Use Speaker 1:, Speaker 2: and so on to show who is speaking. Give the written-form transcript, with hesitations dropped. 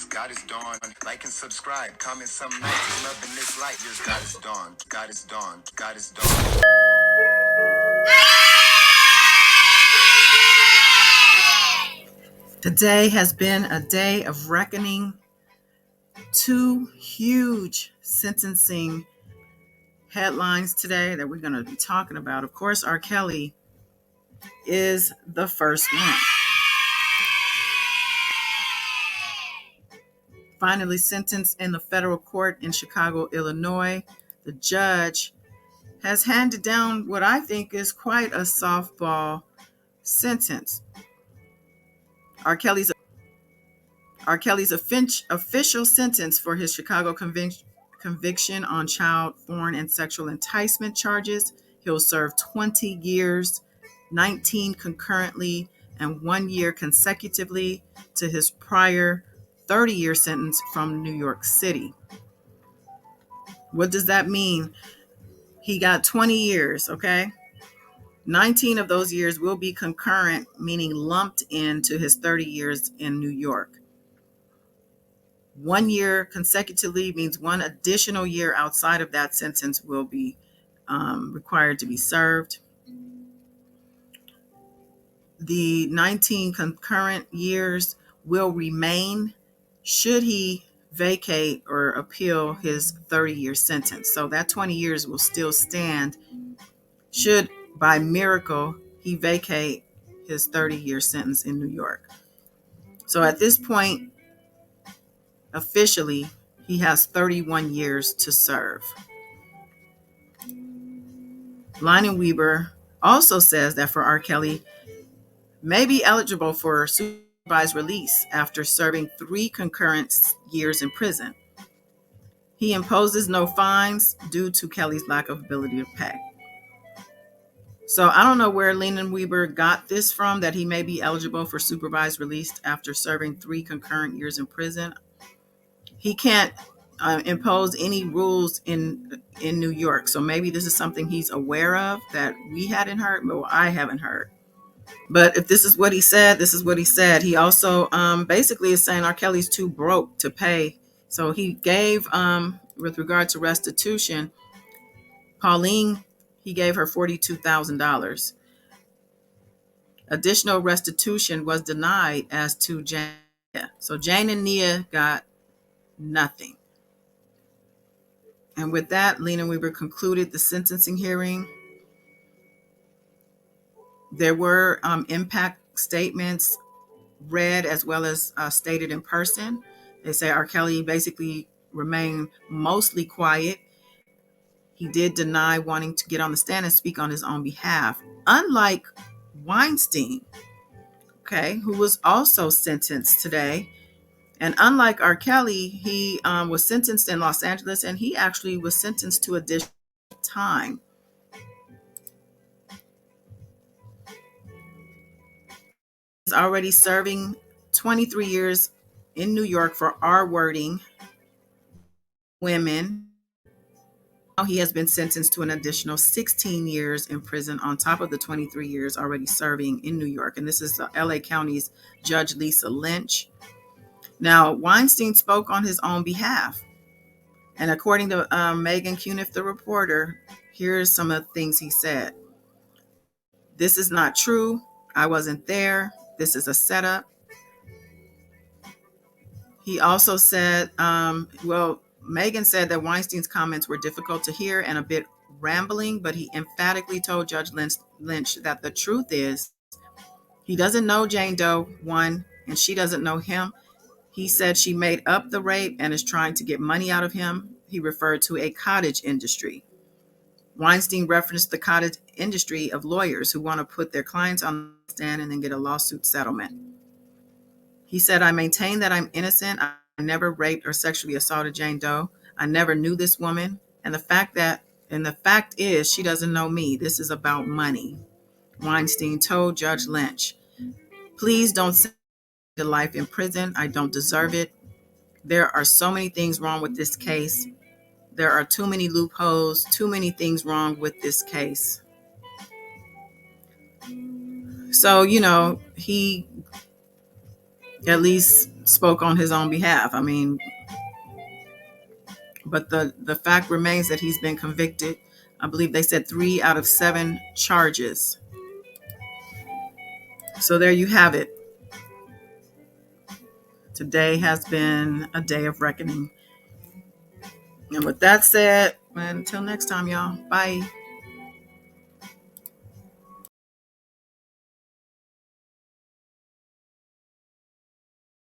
Speaker 1: God is dawn. Like and subscribe. Comment some nice love in this light. Just God is dawn. God is dawn. God is dawn.
Speaker 2: Today has been a day of reckoning. Two huge sentencing headlines today that we're going to be talking about. Of course, R. Kelly is the first one. Finally sentenced in the federal court in Chicago, Illinois. The judge has handed down what I think is quite a softball sentence. R. Kelly's official sentence for his Chicago conviction on child porn and sexual enticement charges. He'll serve 20 years, 19 concurrently, and 1 year consecutively to his prior 30-year sentence from New York City. What does that mean? He got 20 years, okay? 19 of those years will be concurrent, meaning lumped into his 30 years in New York. 1 year consecutively means one additional year outside of that sentence will be required to be served. The 19 concurrent years will remain should he vacate or appeal his 30-year sentence. So that 20 years will still stand should, by miracle, he vacate his 30-year sentence in New York. So at this point, officially, he has 31 years to serve. Leinenweber also says that for R. Kelly may be eligible for supervised release after serving 3 concurrent years in prison. He imposes no fines due to Kelly's lack of ability to pay. So I don't know where Leinenweber got this from, that he may be eligible for supervised release after serving 3 concurrent years in prison. He can't impose any rules in New York. So maybe this is something he's aware of that we hadn't heard, but I haven't heard. But if this is what he said, this is what he said. He also basically is saying R. Kelly's too broke to pay. So he gave, with regard to restitution, Pauline, he gave her $42,000. Additional restitution was denied as to Jane. So Jane and Nia got nothing. And with that, Leinenweber concluded the sentencing hearing. There were impact statements read as well as stated in person. They say R. Kelly basically remained mostly quiet. He did deny wanting to get on the stand and speak on his own behalf, unlike Weinstein, okay, who was also sentenced today. And unlike R. Kelly, he was sentenced in Los Angeles, and he actually was sentenced to additional time. He's already serving 23 years in New York for R-wording women. Now he has been sentenced to an additional 16 years in prison on top of the 23 years already serving in New York. And this is LA County's Judge Lisa Lynch. Now, Weinstein spoke on his own behalf. And according to Megan Cuniff, the reporter, here's some of the things he said. This is not true. I wasn't there. This is a setup. He also said, Megan said that Weinstein's comments were difficult to hear and a bit rambling, but he emphatically told Judge Lynch that the truth is he doesn't know Jane Doe, one, and she doesn't know him. He said she made up the rape and is trying to get money out of him. He referred to a cottage industry. Weinstein referenced the cottage industry of lawyers who want to put their clients on the stand and then get a lawsuit settlement. He said, I maintain that I'm innocent. I never raped or sexually assaulted Jane Doe. I never knew this woman. And the fact is she doesn't know me. This is about money. Weinstein told Judge Lynch, please don't send me to life in prison. I don't deserve it. There are so many things wrong with this case. There are too many loopholes, too many things wrong with this case. So, he at least spoke on his own behalf. I mean, but the fact remains that he's been convicted. I believe they said 3 out of 7 charges. So there you have it. Today has been a day of reckoning. And with that said, until next time, y'all. Bye.